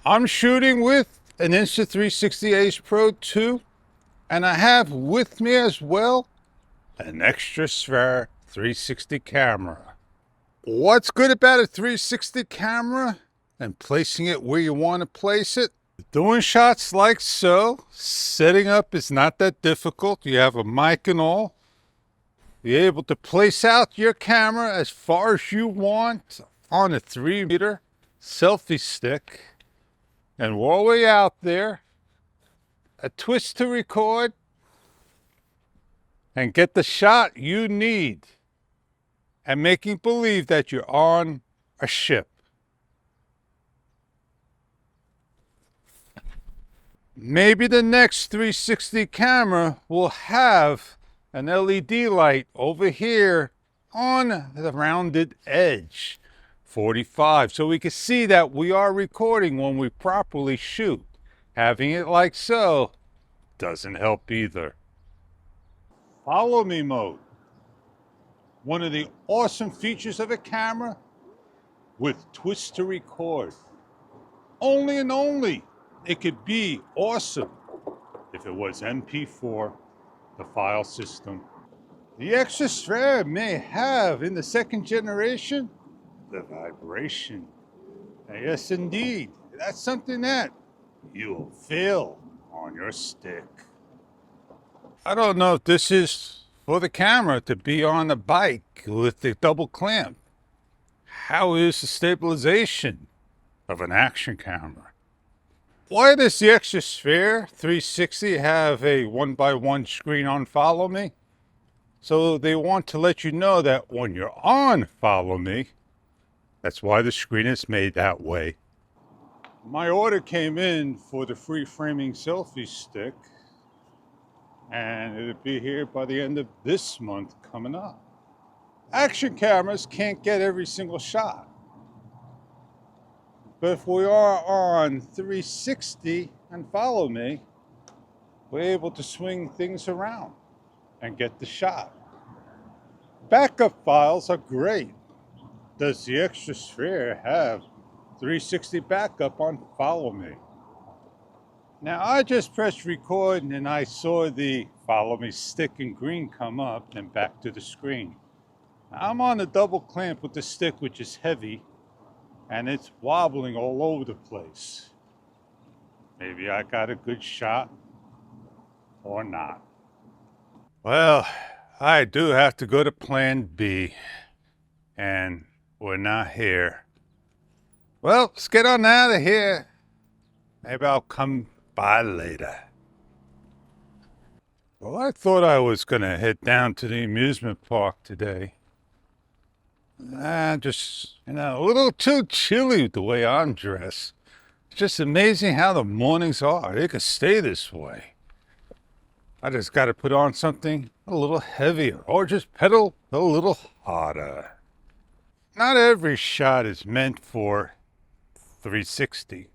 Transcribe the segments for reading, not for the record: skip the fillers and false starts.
I'm shooting with an Insta360 Ace Pro 2, and I have with me as well an Xtara 360 camera. What's good about a 360 camera and placing it where you want to place it? Doing shots like so, setting up is not that difficult. You have a mic and all. You're able to place out your camera as far as you want on a 3-meter selfie stick. And while we're out there, a twist to record and get the shot you need, and making believe that you're on a ship. Maybe the next 360 camera will have an LED light over here on the rounded edge, 45, so we can see that we are recording when we properly shoot. Having it like so doesn't help either. Follow me mode. One of the awesome features of a camera with twist to record. Only and only it could be awesome if it was MP4, the file system. The Xtara may have in the second generation the vibration. And yes, indeed, that's something that you'll feel on your stick. I don't know if this is for the camera to be on the bike with the double clamp. How is the stabilization of an action camera? Why does the Xtara 360 have a 1x1 screen on Follow Me? So they want to let you know that when you're on Follow Me, that's why the screen is made that way. My order came in for the free framing selfie stick, and it'll be here by the end of this month coming up. Action cameras can't get every single shot. But if we are on 360 and Follow Me, we're able to swing things around and get the shot. Backup files are great. Does the Xtara have 360 backup on Follow Me? Now I just pressed record and I saw the Follow Me stick in green come up and back to the screen. I'm on a double clamp with the stick, which is heavy, and it's wobbling all over the place. Maybe I got a good shot or not. Well, I do have to go to plan B, and we're not here. Well, let's get on out of here. Maybe I'll come by later. Well, I thought I was gonna head down to the amusement park today. Just, a little too chilly the way I'm dressed. It's just amazing how the mornings are. They could stay this way. I just got to put on something a little heavier or just pedal a little harder. Not every shot is meant for 360.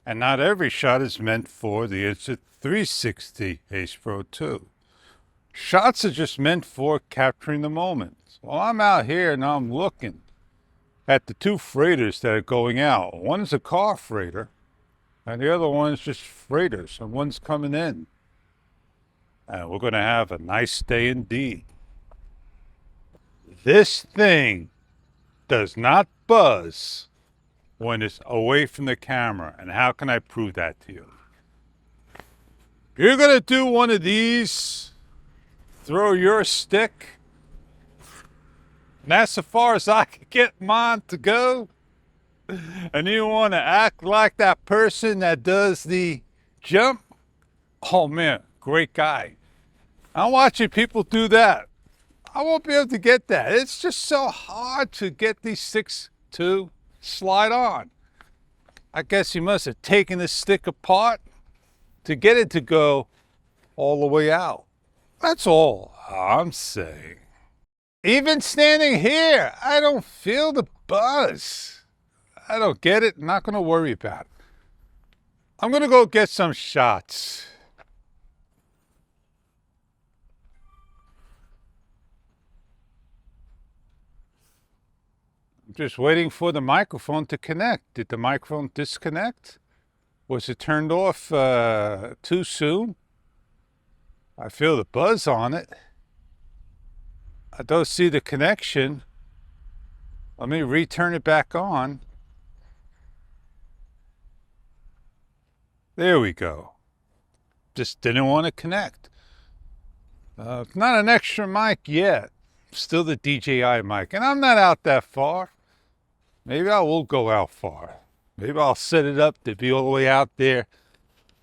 And not every shot is meant for the Insta360 Ace Pro 2. Shots are just meant for capturing the moment. Well, I'm out here and I'm looking at the two freighters that are going out. One is a car freighter, and the other one is just freighters, and one's coming in. And we're going to have a nice day indeed. This thing does not buzz when it's away from the camera. And how can I prove that to you? You're going to do one of these, throw your stick, and that's as far as I could get mine to go. And you want to act like that person that does the jump? Oh man, great guy. I'm watching people do that. I won't be able to get that. It's just so hard to get these sticks to slide on. I guess you must have taken the stick apart to get it to go all the way out. That's all I'm saying. Even standing here, I don't feel the buzz. I don't get it. I'm not going to worry about it. I'm going to go get some shots. I'm just waiting for the microphone to connect. Did the microphone disconnect? Was it turned off too soon? I feel the buzz on it. I don't see the connection. Let me return it back on. There we go. Just didn't want to connect. Not an extra mic yet. Still the DJI mic. And I'm not out that far. Maybe I will go out far. Maybe I'll set it up to be all the way out there.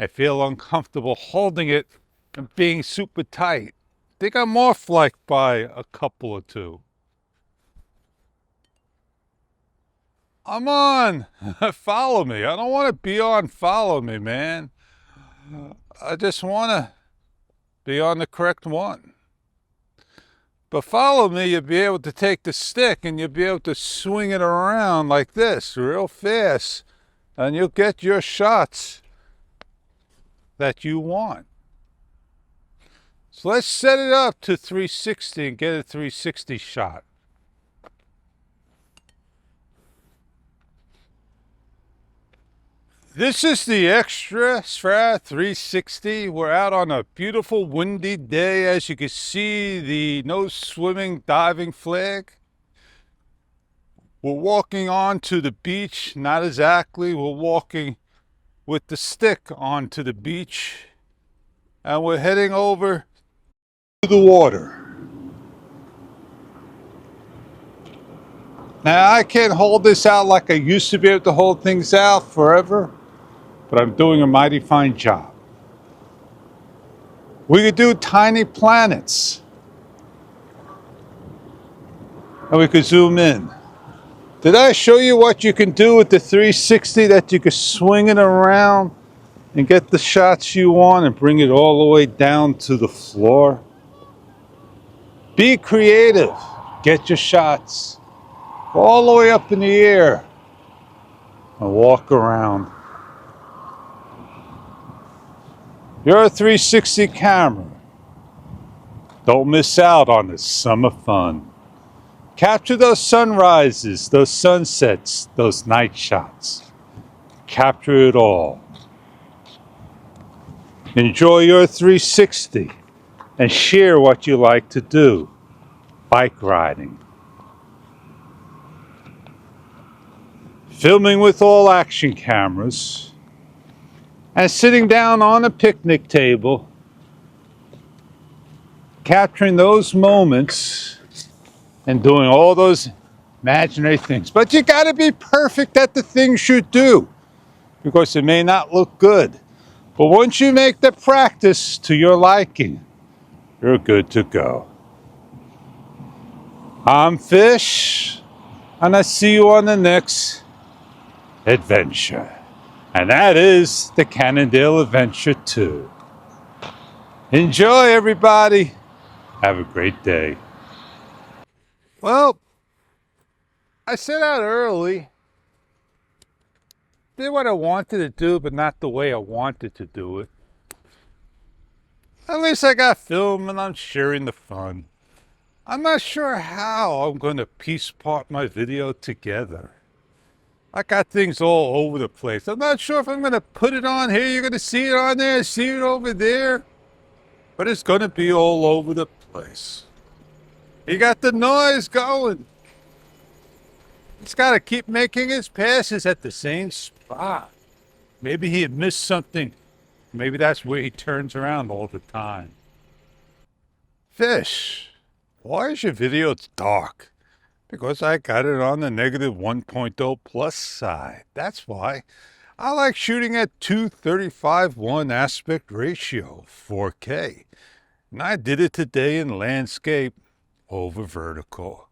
I feel uncomfortable holding it and being super tight. I think I'm off like by a couple or two. I'm on. Follow me. I don't want to be on follow me, man. I just want to be on the correct one. But follow me, you'll be able to take the stick and you'll be able to swing it around like this real fast. And you'll get your shots that you want. So let's set it up to 360 and get a 360 shot. This is the Xtara 360. We're out on a beautiful windy day. As you can see, the no swimming diving flag. We're walking onto the beach. Not exactly. We're walking with the stick onto the beach. And we're heading over to the water. Now, I can't hold this out like I used to be able to hold things out forever. But I'm doing a mighty fine job. We could do tiny planets. And we could zoom in. Did I show you what you can do with the 360, that you could swing it around and get the shots you want and bring it all the way down to the floor? Be creative. Get your shots. Go all the way up in the air and walk around. You're a 360 camera. Don't miss out on the summer fun. Capture those sunrises, those sunsets, those night shots. Capture it all. Enjoy your 360 and share what you like to do. Bike riding. Filming with all action cameras. And sitting down on a picnic table, capturing those moments and doing all those imaginary things. But you got to be perfect at the things you do, because it may not look good. But once you make the practice to your liking, you're good to go. I'm Fish, and I see you on the next adventure. And that is the Cannondale Adventure 2. Enjoy, everybody. Have a great day. Well, I set out early. Did what I wanted to do, but not the way I wanted to do it. At least I got film and I'm sharing the fun. I'm not sure how I'm going to piece part my video together. I got things all over the place. I'm not sure if I'm going to put it on here. You're going to see it on there, see it over there. But it's going to be all over the place. He got the noise going. He's got to keep making his passes at the same spot. Maybe he had missed something. Maybe that's where he turns around all the time. Fish, why is your video dark? Because I got it on the negative 1.0 plus side. That's why. I like shooting at 2:35:1 aspect ratio, 4K. And I did it today in landscape over vertical.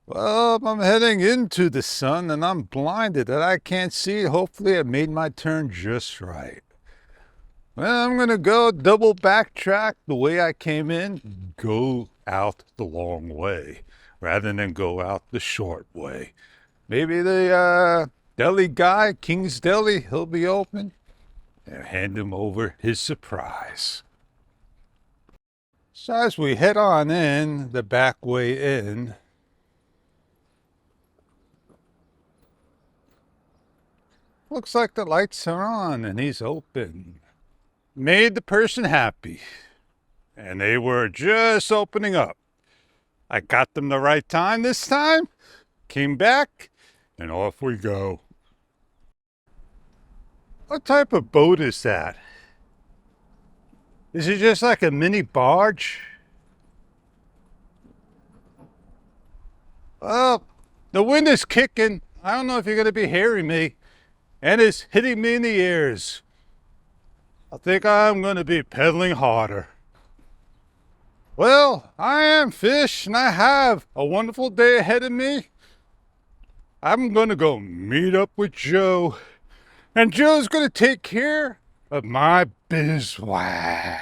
Well, I'm heading into the sun and I'm blinded that I can't see it. Hopefully I made my turn just right. Well, I'm going to go double backtrack the way I came in, go out the long way, rather than go out the short way. Maybe the deli guy, King's Deli, he'll be open. And hand him over his surprise. So as we head on in, the back way in, Looks like the lights are on and he's open. Made the person happy. And they were just opening up. I got them the right time this time. Came back and off we go. What type of boat is that? Is it just like a mini barge? Well, the wind is kicking. I don't know if you're going to be hearing me. And it's hitting me in the ears. I think I'm going to be pedaling harder. Well, I am Fish, and I have a wonderful day ahead of me. I'm going to go meet up with Joe. And Joe's going to take care of my bizwag.